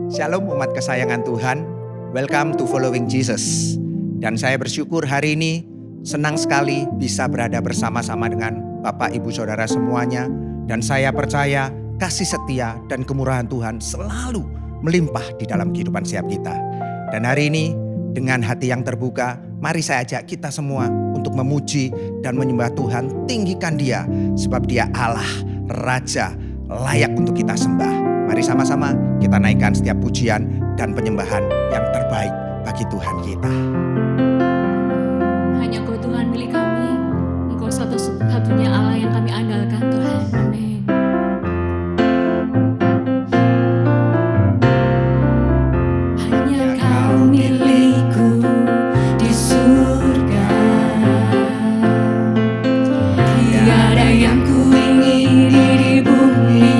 Shalom umat kesayangan Tuhan, welcome to Following Jesus. Dan saya bersyukur hari ini senang sekali bisa berada bersama-sama dengan Bapak Ibu Saudara semuanya. Dan saya percaya kasih setia dan kemurahan Tuhan selalu melimpah di dalam kehidupan setiap kita. Dan hari ini dengan hati yang terbuka, mari saya ajak kita semua untuk memuji dan menyembah Tuhan. Tinggikan Dia sebab Dia Allah, Raja, layak untuk kita sembah. Mari sama-sama kita naikkan setiap pujian dan penyembahan yang terbaik bagi Tuhan kita. Hanya Kau Tuhan milik kami, Engkau satu-satunya Allah yang kami andalkan Tuhan. Amin. Hanya Kau milikku di surga, tiada yang ku ingini di bumi.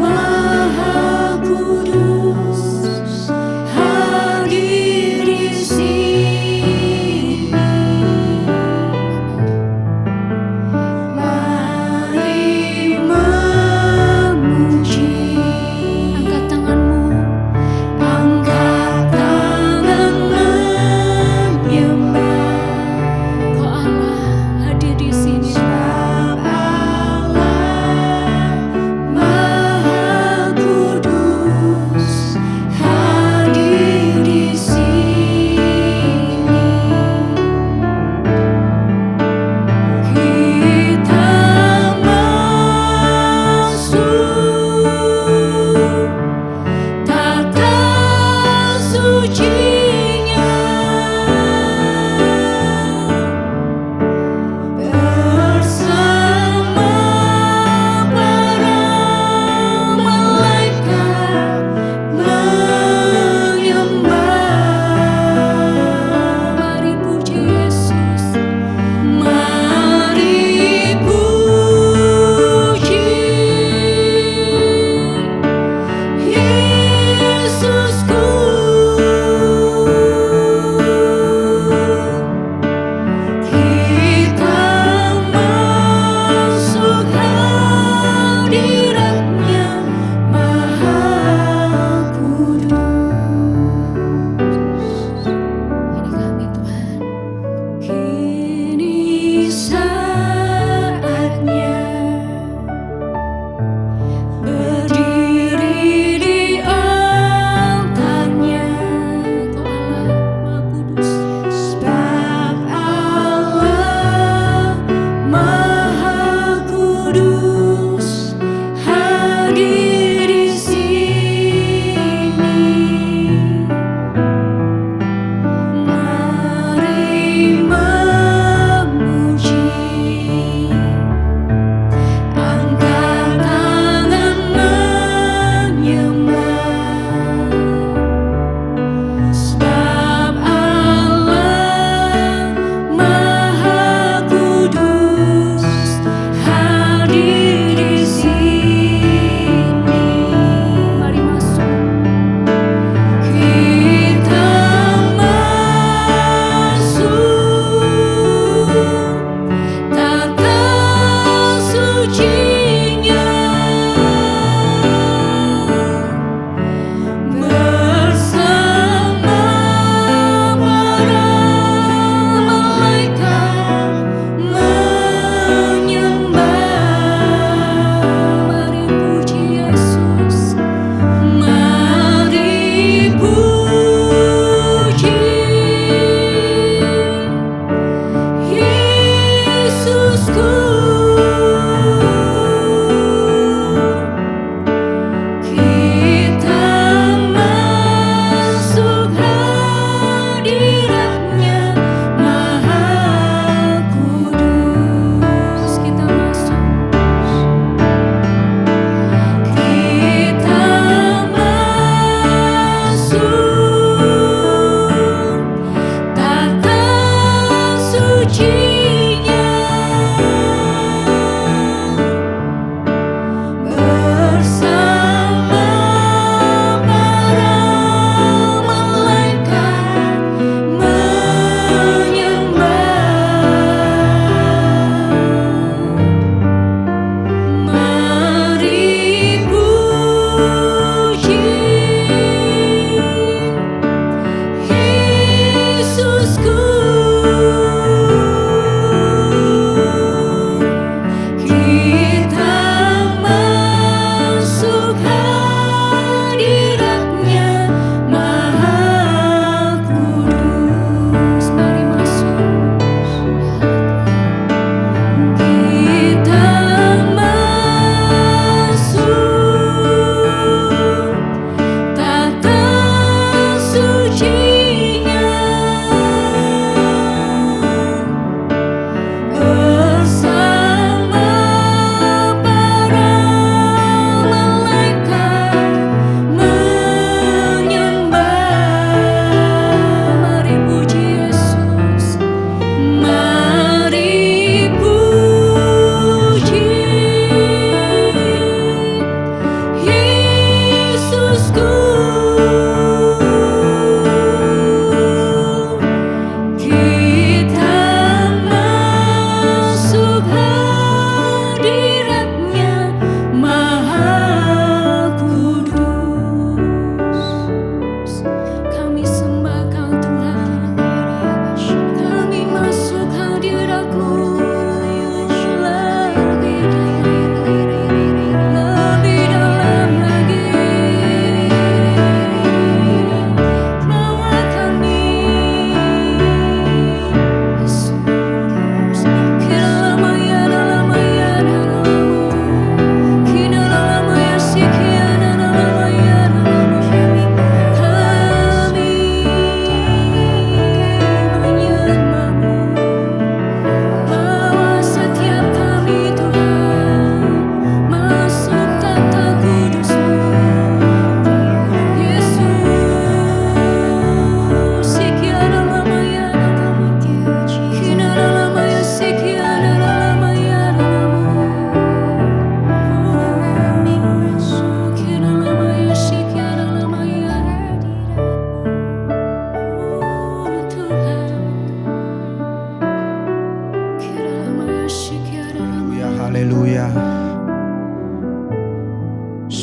Maha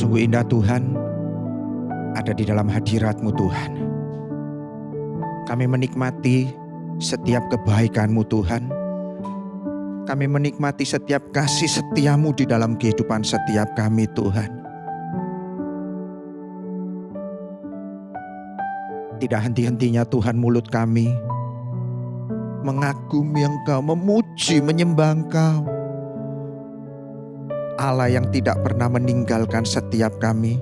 Sungguh indah Tuhan ada di dalam hadirat-Mu Tuhan. Kami menikmati setiap kebaikan-Mu Tuhan. Kami menikmati setiap kasih setia-Mu di dalam kehidupan setiap kami Tuhan. Tidak henti-hentinya Tuhan mulut kami mengagumi Engkau, memuji, menyembah Engkau. Allah yang tidak pernah meninggalkan setiap kami.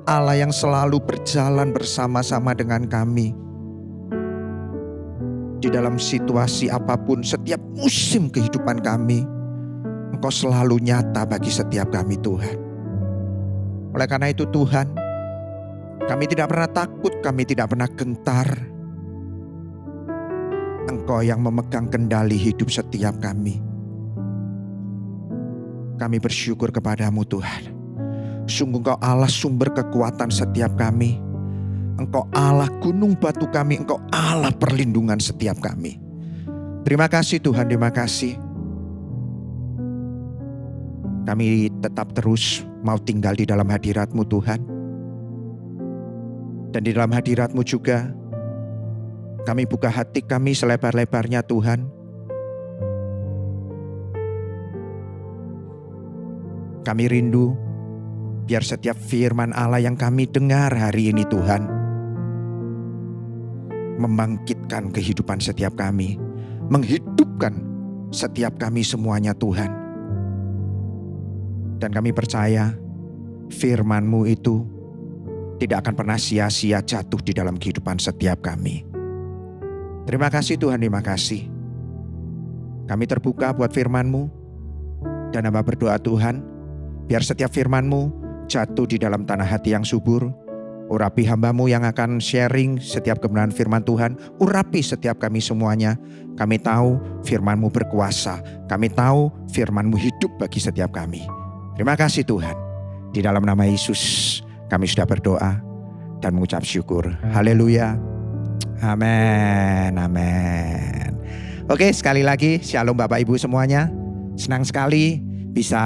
Allah yang selalu berjalan bersama-sama dengan kami. Di dalam situasi apapun, setiap musim kehidupan kami, Engkau selalu nyata bagi setiap kami Tuhan. Oleh karena itu Tuhan, kami tidak pernah takut, kami tidak pernah gentar. Engkau yang memegang kendali hidup setiap kami. Kami bersyukur kepadamu Tuhan. Sungguh Engkau Allah sumber kekuatan setiap kami. Engkau Allah gunung batu kami. Engkau Allah perlindungan setiap kami. Terima kasih Tuhan, terima kasih. Kami tetap terus mau tinggal di dalam hadirat-Mu Tuhan. Dan di dalam hadirat-Mu juga kami buka hati kami selebar-lebarnya Tuhan. Kami rindu biar setiap firman Allah yang kami dengar hari ini Tuhan membangkitkan kehidupan setiap kami, menghidupkan setiap kami semuanya Tuhan. Dan kami percaya firman-Mu itu tidak akan pernah sia-sia jatuh di dalam kehidupan setiap kami. Terima kasih Tuhan, terima kasih. Kami terbuka buat firman-Mu dan hamba berdoa Tuhan, biar setiap firman-Mu jatuh di dalam tanah hati yang subur. Urapi hamba-Mu yang akan sharing setiap kebenaran firman Tuhan. Urapi setiap kami semuanya. Kami tahu firman-Mu berkuasa. Kami tahu firman-Mu hidup bagi setiap kami. Terima kasih Tuhan. Di dalam nama Yesus kami sudah berdoa dan mengucap syukur. Haleluya. Amin. Amin. Oke, sekali lagi shalom Bapak Ibu semuanya. Senang sekali bisa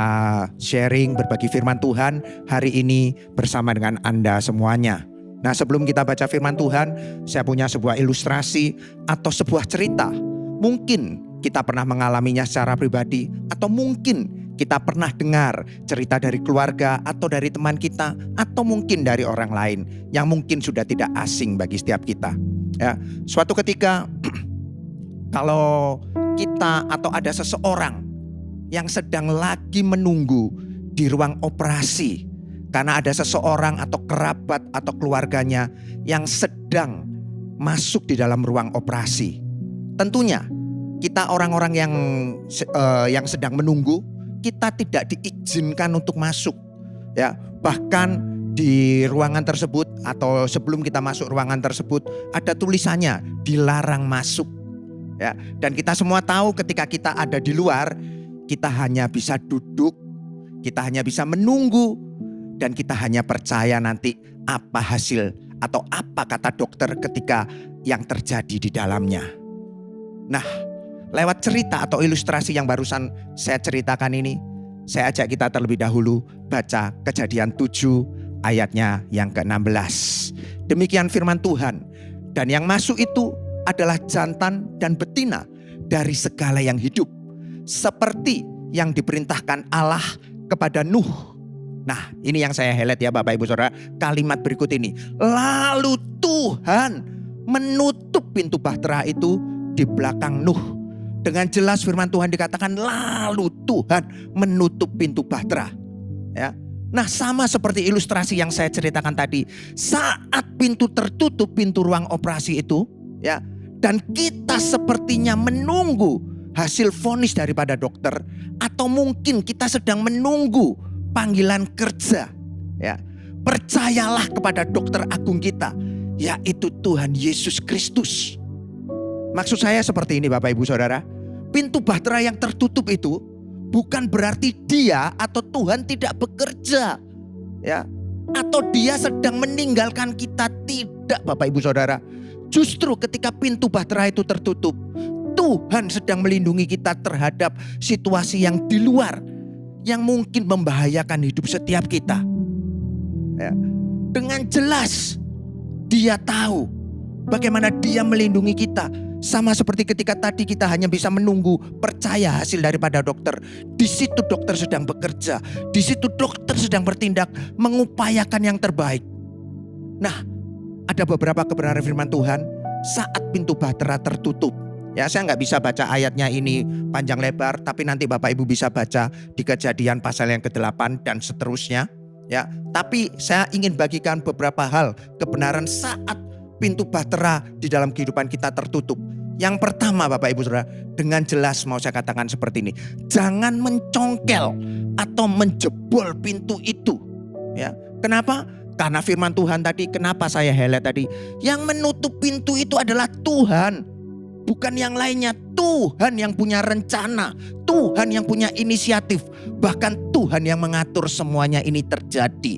sharing berbagi firman Tuhan hari ini bersama dengan Anda semuanya. Nah, sebelum kita baca firman Tuhan, saya punya sebuah ilustrasi atau sebuah cerita. Mungkin kita pernah mengalaminya secara pribadi, atau mungkin kita pernah dengar cerita dari keluarga atau dari teman kita, atau mungkin dari orang lain yang mungkin sudah tidak asing bagi setiap kita. Ya, suatu ketika kalau kita atau ada seseorang yang sedang lagi menunggu di ruang operasi karena ada seseorang atau kerabat atau keluarganya yang sedang masuk di dalam ruang operasi. Tentunya kita orang-orang yang sedang menunggu, kita tidak diizinkan untuk masuk. Ya, bahkan di ruangan tersebut atau sebelum kita masuk ruangan tersebut ada tulisannya dilarang masuk. Ya, dan kita semua tahu ketika kita ada di luar, kita hanya bisa duduk, kita hanya bisa menunggu, dan kita hanya percaya nanti apa hasil atau apa kata dokter ketika yang terjadi di dalamnya. Nah, lewat cerita atau ilustrasi yang barusan saya ceritakan ini, saya ajak kita terlebih dahulu baca Kejadian 7 ayatnya yang ke-16. Demikian firman Tuhan, dan yang masuk itu adalah jantan dan betina dari segala yang hidup, seperti yang diperintahkan Allah kepada Nuh. Nah, ini yang saya highlight ya Bapak Ibu Saudara, kalimat berikut ini. Lalu Tuhan menutup pintu bahtera itu di belakang Nuh. Dengan jelas firman Tuhan dikatakan lalu Tuhan menutup pintu bahtera. Ya. Nah, sama seperti ilustrasi yang saya ceritakan tadi. Saat pintu tertutup, pintu ruang operasi itu, ya, dan kita sepertinya menunggu hasil vonis daripada dokter, atau mungkin kita sedang menunggu panggilan kerja, ya, percayalah kepada dokter agung kita, yaitu Tuhan Yesus Kristus. Maksud saya seperti ini Bapak Ibu Saudara, pintu bahtera yang tertutup itu bukan berarti dia atau Tuhan tidak bekerja, ya, atau dia sedang meninggalkan kita. Tidak Bapak Ibu Saudara. Justru ketika pintu bahtera itu tertutup, Tuhan sedang melindungi kita terhadap situasi yang di luar, yang mungkin membahayakan hidup setiap kita. Ya. Dengan jelas dia tahu bagaimana dia melindungi kita. Sama seperti ketika tadi kita hanya bisa menunggu, percaya hasil daripada dokter. Di situ dokter sedang bekerja. Di situ dokter sedang bertindak, mengupayakan yang terbaik. Nah, ada beberapa kebenaran firman Tuhan saat pintu bahtera tertutup. Ya, saya nggak bisa baca ayatnya ini panjang lebar, tapi nanti Bapak Ibu bisa baca di Kejadian pasal yang ke-8 dan seterusnya. Ya, tapi saya ingin bagikan beberapa hal kebenaran saat pintu bahtera di dalam kehidupan kita tertutup. Yang pertama Bapak Ibu Saudara, dengan jelas mau saya katakan seperti ini. Jangan mencongkel atau menjebol pintu itu. Ya, kenapa? Karena firman Tuhan tadi, kenapa saya highlight tadi? Yang menutup pintu itu adalah Tuhan. Bukan yang lainnya. Tuhan yang punya rencana. Tuhan yang punya inisiatif. Bahkan Tuhan yang mengatur semuanya ini terjadi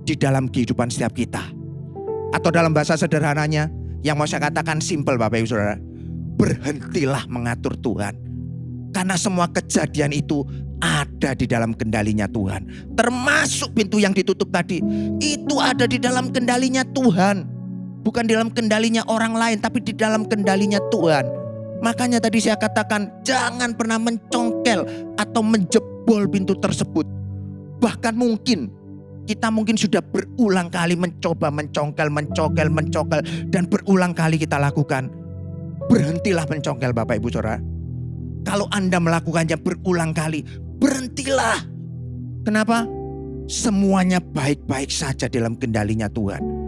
di dalam kehidupan setiap kita. Atau dalam bahasa sederhananya, yang mau saya katakan simple Bapak Ibu Saudara. Berhentilah mengatur Tuhan. Karena semua kejadian itu ada di dalam kendalinya Tuhan. Termasuk pintu yang ditutup tadi. Itu ada di dalam kendalinya Tuhan. Bukan di dalam kendalinya orang lain, tapi di dalam kendalinya Tuhan. Makanya tadi saya katakan jangan pernah mencongkel atau menjebol pintu tersebut. Bahkan kita mungkin sudah berulang kali mencoba mencongkel dan berulang kali kita lakukan. Berhentilah mencongkel Bapak Ibu Saudara. Kalau Anda melakukannya berulang kali, berhentilah. Kenapa? Semuanya baik-baik saja dalam kendalinya Tuhan.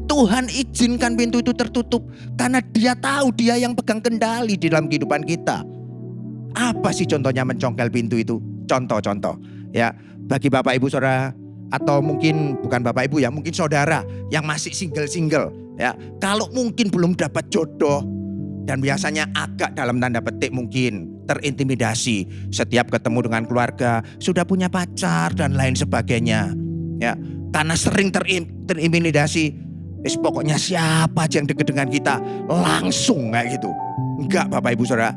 Tuhan izinkan pintu itu tertutup karena Dia tahu Dia yang pegang kendali di dalam kehidupan kita. Apa sih contohnya mencongkel pintu itu? Contoh-contoh ya, bagi Bapak Ibu Saudara atau mungkin bukan Bapak Ibu ya, mungkin saudara yang masih single ya. Kalau mungkin belum dapat jodoh dan biasanya agak dalam tanda petik mungkin terintimidasi setiap ketemu dengan keluarga, sudah punya pacar dan lain sebagainya. Ya, karena sering terintimidasi, pokoknya siapa aja yang dekat dengan kita langsung kayak gitu. Enggak Bapak Ibu Saudara.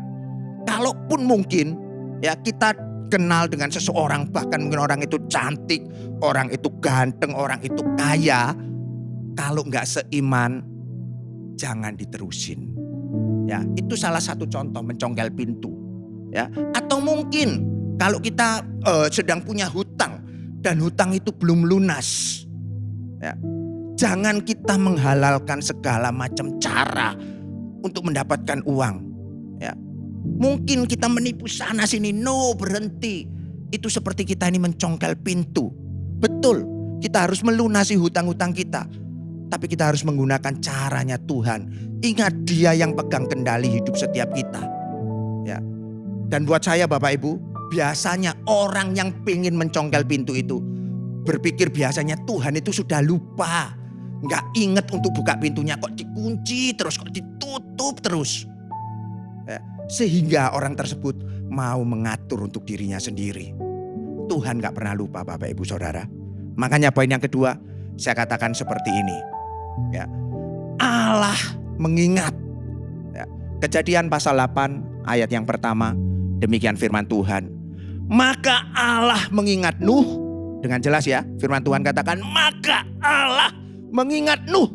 Kalaupun mungkin ya kita kenal dengan seseorang, bahkan mungkin orang itu cantik, orang itu ganteng, orang itu kaya, kalau enggak seiman jangan diterusin. Ya, itu salah satu contoh mencongkel pintu. Ya, atau mungkin kalau kita sedang punya hutang dan hutang itu belum lunas. Ya, jangan kita menghalalkan segala macam cara untuk mendapatkan uang. Ya, mungkin kita menipu sana sini, berhenti. Itu seperti kita ini mencongkel pintu. Betul, kita harus melunasi hutang-hutang kita. Tapi kita harus menggunakan caranya Tuhan. Ingat Dia yang pegang kendali hidup setiap kita. Ya. Dan buat saya Bapak Ibu, biasanya orang yang pengen mencongkel pintu itu berpikir biasanya Tuhan itu sudah lupa. Nggak ingat untuk buka pintunya, kok dikunci terus, kok ditutup terus. Ya. Sehingga orang tersebut mau mengatur untuk dirinya sendiri. Tuhan gak pernah lupa Bapak Ibu Saudara. Makanya poin yang kedua saya katakan seperti ini. Ya, Allah mengingat. Ya, Kejadian pasal 8 ayat yang pertama, demikian firman Tuhan. Maka Allah mengingat Nuh. Dengan jelas ya, firman Tuhan katakan maka Allah mengingat Nuh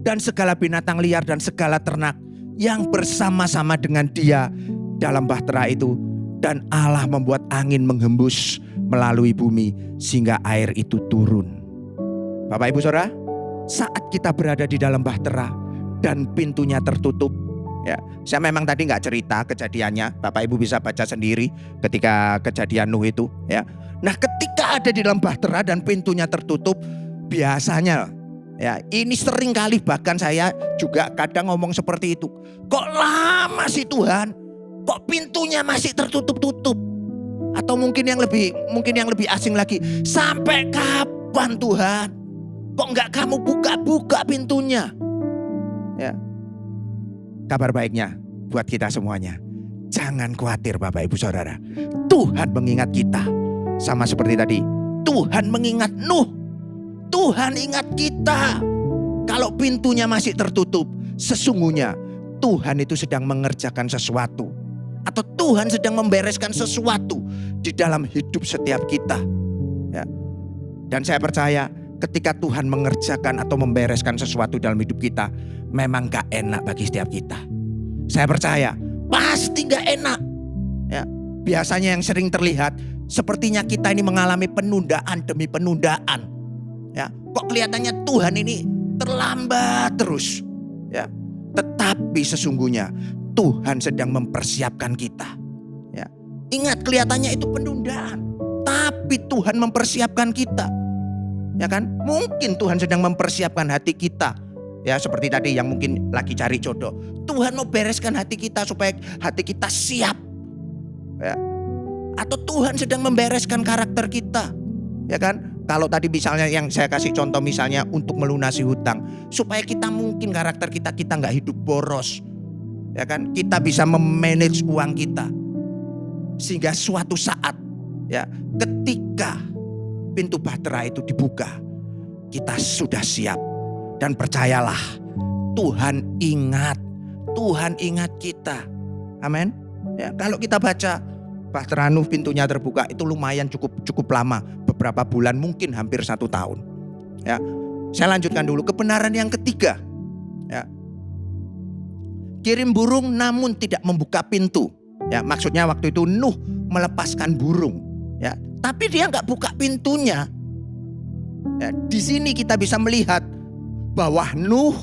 dan segala binatang liar dan segala ternak yang bersama-sama dengan dia dalam bahtera itu. Dan Allah membuat angin menghembus melalui bumi sehingga air itu turun. Bapak Ibu Saudara, saat kita berada di dalam bahtera dan pintunya tertutup, ya, saya memang tadi nggak cerita kejadiannya, Bapak Ibu bisa baca sendiri ketika kejadian Nuh itu. Ya, nah ketika ada di dalam bahtera dan pintunya tertutup, biasanya, ya, ini sering kali bahkan saya juga kadang ngomong seperti itu. Kok lama sih Tuhan? Kok pintunya masih tertutup-tutup? Atau mungkin yang lebih asing lagi, sampai kapan Tuhan? Kok nggak kamu buka-buka pintunya? Ya. Kabar baiknya buat kita semuanya, jangan khawatir Bapak Ibu Saudara. Tuhan mengingat kita. Sama seperti tadi, Tuhan mengingat Nuh. Tuhan ingat kita. Kalau pintunya masih tertutup, sesungguhnya Tuhan itu sedang mengerjakan sesuatu. Atau Tuhan sedang membereskan sesuatu di dalam hidup setiap kita. Ya. Dan saya percaya ketika Tuhan mengerjakan atau membereskan sesuatu dalam hidup kita, memang gak enak bagi setiap kita. Saya percaya pasti gak enak. Ya, biasanya yang sering terlihat sepertinya kita ini mengalami penundaan demi penundaan. Ya, kok kelihatannya Tuhan ini terlambat terus. Ya, tetapi sesungguhnya Tuhan sedang mempersiapkan kita. Ya, ingat kelihatannya itu penundaan, tapi Tuhan mempersiapkan kita. Ya kan? Mungkin Tuhan sedang mempersiapkan hati kita. Ya, seperti tadi yang mungkin lagi cari jodoh. Tuhan mau bereskan hati kita supaya hati kita siap. Ya. Atau Tuhan sedang membereskan karakter kita. Ya kan? Kalau tadi misalnya yang saya kasih contoh misalnya untuk melunasi hutang, supaya kita mungkin karakter kita nggak hidup boros. Ya kan? Kita bisa memanage uang kita. Sehingga suatu saat ya, ketika pintu bahtera itu dibuka, kita sudah siap. Dan percayalah, Tuhan ingat kita. Amin. Ya, kalau kita baca Bahtera Nuh pintunya terbuka itu lumayan cukup lama, beberapa bulan, mungkin hampir 1 tahun. Ya, saya lanjutkan dulu kebenaran yang ketiga. Ya, kirim burung namun tidak membuka pintu. Ya, maksudnya waktu itu Nuh melepaskan burung. Ya, tapi dia nggak buka pintunya. Ya, di sini kita bisa melihat bahwa Nuh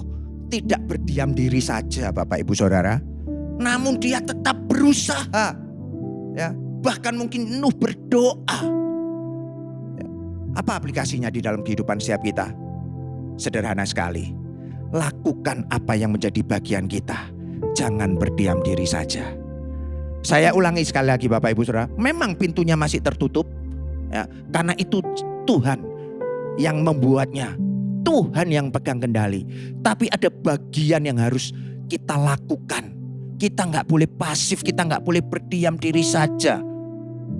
tidak berdiam diri saja, Bapak Ibu Saudara. Namun dia tetap berusaha. Ya, bahkan mungkin Nuh berdoa. Ya, apa aplikasinya di dalam kehidupan setiap kita? Sederhana sekali. Lakukan apa yang menjadi bagian kita. Jangan berdiam diri saja. Saya ulangi sekali lagi Bapak Ibu Saudara, memang pintunya masih tertutup. Ya, karena itu Tuhan yang membuatnya, Tuhan yang pegang kendali. Tapi ada bagian yang harus kita lakukan. Kita gak boleh pasif, kita gak boleh berdiam diri saja.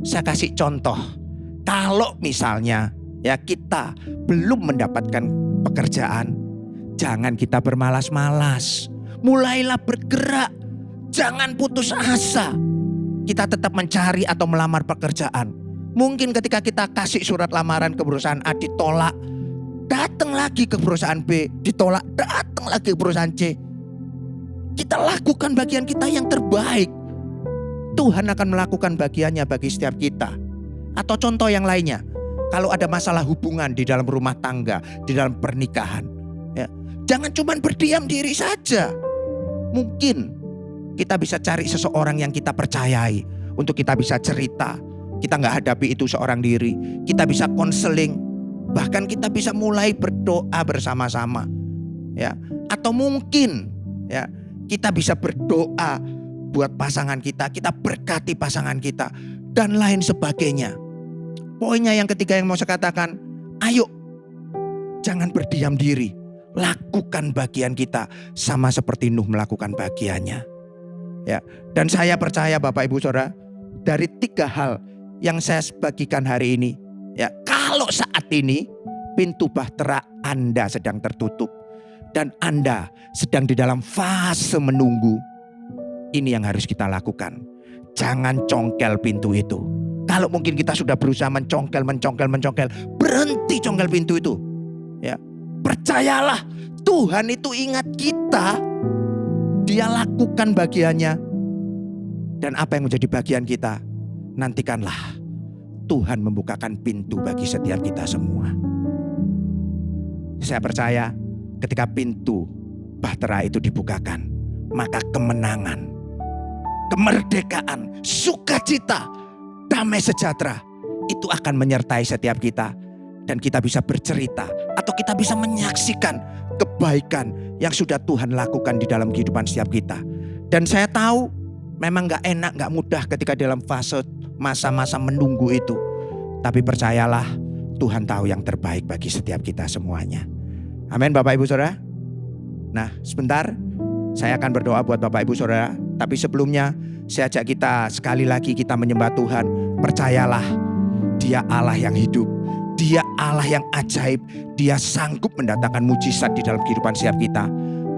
Saya kasih contoh, kalau misalnya ya kita belum mendapatkan pekerjaan, jangan kita bermalas-malas. Mulailah bergerak, jangan putus asa. Kita tetap mencari atau melamar pekerjaan. Mungkin ketika kita kasih surat lamaran ke perusahaan A ditolak, datang lagi ke perusahaan B, ditolak, datang lagi ke perusahaan C. Kita lakukan bagian kita yang terbaik. Tuhan akan melakukan bagiannya bagi setiap kita. Atau contoh yang lainnya, kalau ada masalah hubungan di dalam rumah tangga, di dalam pernikahan, ya, jangan cuma berdiam diri saja. Mungkin kita bisa cari seseorang yang kita percayai untuk kita bisa cerita. Kita gak hadapi itu seorang diri. Kita bisa konseling. Bahkan kita bisa mulai berdoa bersama-sama. Ya. Atau mungkin ya, kita bisa berdoa buat pasangan kita. Kita berkati pasangan kita. Dan lain sebagainya. Poinnya yang ketiga yang mau saya katakan. Ayo. Jangan berdiam diri. Lakukan bagian kita. Sama seperti Nuh melakukan bagiannya. Ya. Dan saya percaya Bapak Ibu Saudara. Dari 3 hal yang saya bagikan hari ini, ya, kalau saat ini pintu bahtera Anda sedang tertutup dan Anda sedang di dalam fase menunggu, ini yang harus kita lakukan. Jangan congkel pintu itu. Kalau mungkin kita sudah berusaha mencongkel, berhenti congkel pintu itu. Ya, percayalah, Tuhan itu ingat kita. Dia lakukan bagiannya. Dan apa yang menjadi bagian kita? Nantikanlah Tuhan membukakan pintu bagi setiap kita semua. Saya percaya ketika pintu bahtera itu dibukakan, maka kemenangan, kemerdekaan, sukacita, damai sejahtera itu akan menyertai setiap kita. Dan kita bisa bercerita atau kita bisa menyaksikan kebaikan yang sudah Tuhan lakukan di dalam kehidupan setiap kita. Dan saya tahu memang gak enak, gak mudah ketika dalam fase masa-masa menunggu itu. Tapi percayalah, Tuhan tahu yang terbaik bagi setiap kita semuanya. Amin Bapak Ibu Saudara. Nah sebentar, saya akan berdoa buat Bapak Ibu Saudara. Tapi sebelumnya, saya ajak kita sekali lagi kita menyembah Tuhan. Percayalah, Dia Allah yang hidup. Dia Allah yang ajaib. Dia sanggup mendatangkan mujizat di dalam kehidupan setiap kita.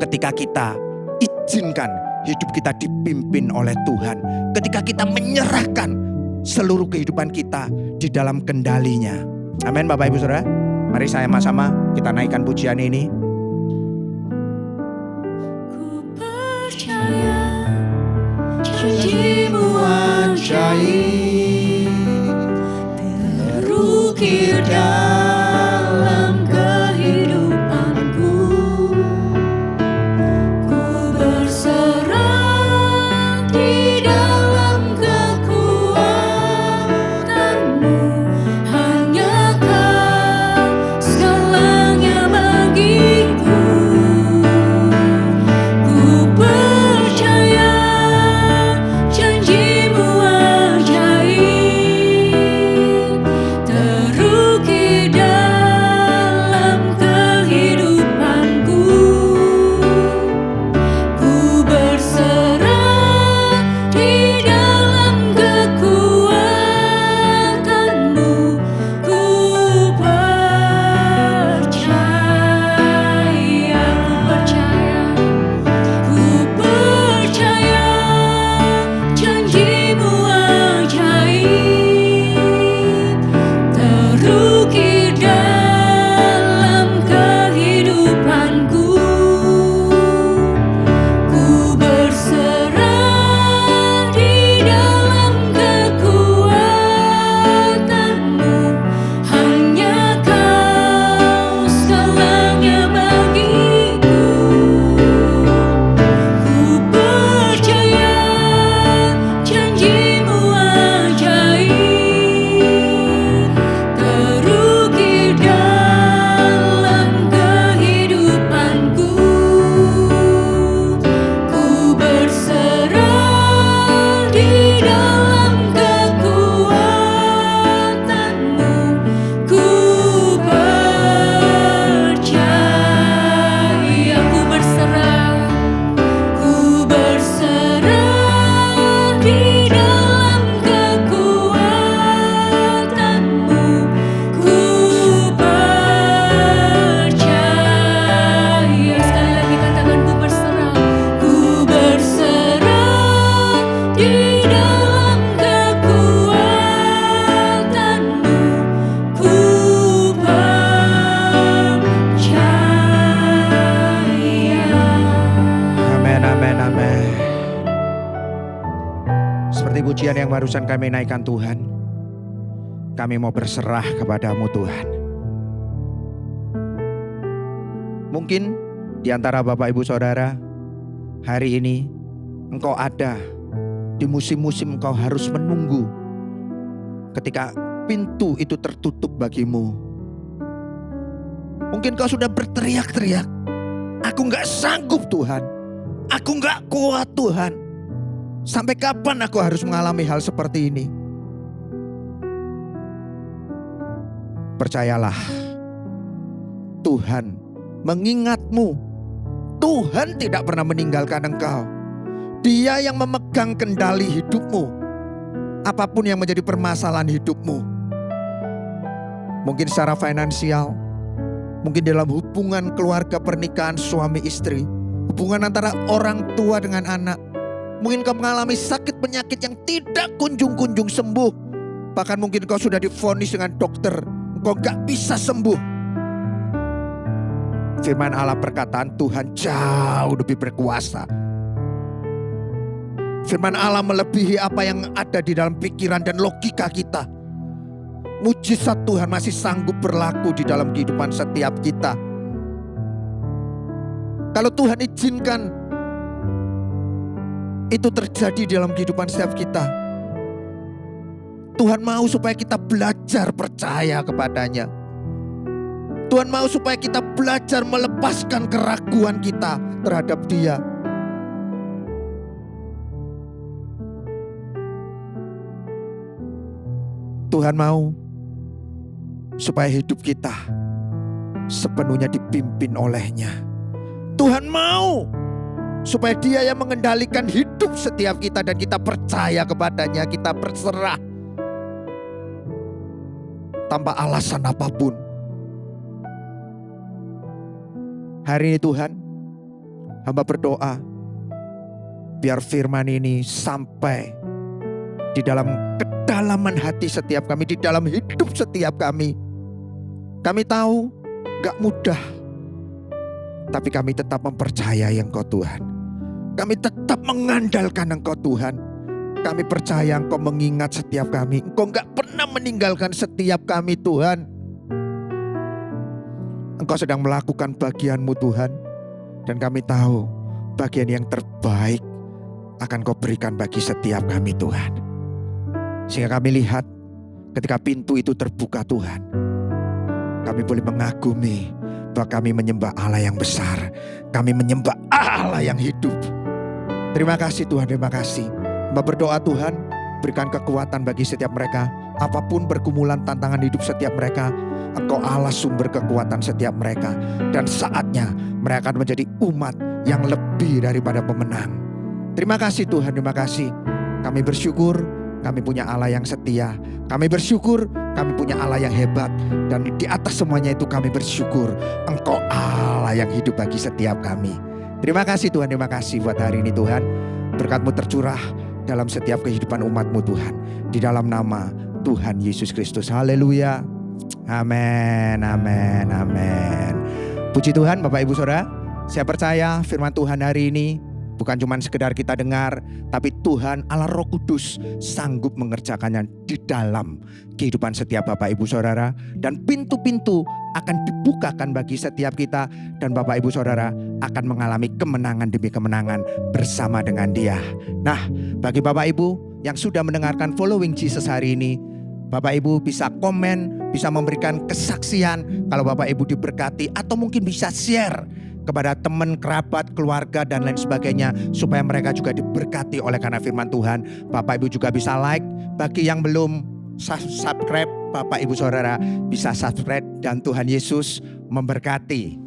Ketika kita izinkan hidup kita dipimpin oleh Tuhan. Ketika kita menyerahkan seluruh kehidupan kita di dalam kendalinya. Amin Bapak Ibu Saudara. Mari sama-sama kita naikkan pujian ini. Ku percaya janji-Mu ajaib, terukir dalam kehidupanku. Ku berserah di dalam kekuatan-Mu, hanya Kau segalanya bagiku. Ku percaya janji-Mu ajaib, terukir dalam kehidupanku. Ku berserah di dalam kekuatan-Mu. Ku percaya janji-Mu ajaib, terukir dalam kehidupanku. Ku berserah di dalam kekuatan-Mu, hanya Kau segalanya bagiku. Ku percaya janji-Mu ajaib, terukir dalam kehidupanku. Ku berserah di dalam kekuatan-Mu. Ku percaya, ku berserah di dalam kekuatan-Mu. Ku percaya. Sekali lagi katakan, ku berserah di dalam kekuatan-Mu. Ku percaya. Amin, amin, amin. Seperti pujian yang barusan kami naikkan Tuhan, kami mau berserah kepadamu Tuhan. Mungkin di antara Bapak Ibu Saudara, hari ini engkau ada di musim-musim engkau harus menunggu ketika pintu itu tertutup bagimu. Mungkin kau sudah berteriak-teriak, aku gak sanggup Tuhan, aku gak kuat Tuhan. Sampai kapan aku harus mengalami hal seperti ini? Percayalah, Tuhan mengingatmu. Tuhan tidak pernah meninggalkan engkau. Dia yang memegang kendali hidupmu. Apapun yang menjadi permasalahan hidupmu. Mungkin secara finansial, mungkin dalam hubungan keluarga pernikahan suami istri, hubungan antara orang tua dengan anak. Mungkin kau mengalami sakit penyakit yang tidak kunjung-kunjung sembuh. Bahkan mungkin kau sudah divonis dengan dokter, kau gak bisa sembuh. Firman Allah perkataan Tuhan jauh lebih berkuasa. Firman Allah melebihi apa yang ada di dalam pikiran dan logika kita. Mujizat Tuhan masih sanggup berlaku di dalam kehidupan setiap kita. Kalau Tuhan izinkan itu terjadi dalam kehidupan setiap kita, Tuhan mau supaya kita belajar percaya kepadanya. Tuhan mau supaya kita belajar melepaskan keraguan kita terhadap Dia. Tuhan mau supaya hidup kita sepenuhnya dipimpin oleh-Nya. Tuhan mau supaya Dia yang mengendalikan hidup setiap kita dan kita percaya kepadanya, kita berserah tanpa alasan apapun. Hari ini Tuhan, hamba berdoa biar firman ini sampai di dalam kedalaman hati setiap kami, di dalam hidup setiap kami. Kami tahu gak mudah, tapi kami tetap mempercayai Engkau Tuhan. Kami tetap mengandalkan Engkau Tuhan. Kami percaya Engkau mengingat setiap kami. Engkau gak pernah meninggalkan setiap kami Tuhan. Engkau sedang melakukan bagian-Mu Tuhan. Dan kami tahu bagian yang terbaik akan Kau berikan bagi setiap kami Tuhan. Sehingga kami lihat ketika pintu itu terbuka Tuhan, kami boleh mengagumi bahwa kami menyembah Allah yang besar. Kami menyembah Allah yang hidup. Terima kasih Tuhan, terima kasih. Mbak berdoa Tuhan, berikan kekuatan bagi setiap mereka. Apapun pergumulan tantangan hidup setiap mereka, Engkau Allah sumber kekuatan setiap mereka. Dan saatnya mereka akan menjadi umat yang lebih daripada pemenang. Terima kasih Tuhan, terima kasih. Kami bersyukur kami punya Allah yang setia. Kami bersyukur kami punya Allah yang hebat. Dan di atas semuanya itu kami bersyukur Engkau Allah yang hidup bagi setiap kami. Terima kasih Tuhan, terima kasih buat hari ini Tuhan. Berkat-Mu tercurah dalam setiap kehidupan umat-Mu Tuhan. Di dalam nama Tuhan Yesus Kristus. Haleluya. Amin, amin, amin. Puji Tuhan Bapak Ibu Saudara. Saya percaya firman Tuhan hari ini bukan cuma sekedar kita dengar, tapi Tuhan Allah Roh Kudus sanggup mengerjakannya di dalam kehidupan setiap Bapak Ibu Saudara. Dan pintu-pintu akan dibukakan bagi setiap kita. Dan Bapak Ibu Saudara akan mengalami kemenangan demi kemenangan bersama dengan Dia. Nah, bagi Bapak Ibu yang sudah mendengarkan Following Jesus hari ini, Bapak Ibu bisa komen, bisa memberikan kesaksian kalau Bapak Ibu diberkati, atau mungkin bisa share kepada teman, kerabat, keluarga dan lain sebagainya, supaya mereka juga diberkati oleh karena firman Tuhan. Bapak Ibu juga bisa like. Bagi yang belum subscribe, Bapak Ibu Saudara bisa subscribe, dan Tuhan Yesus memberkati.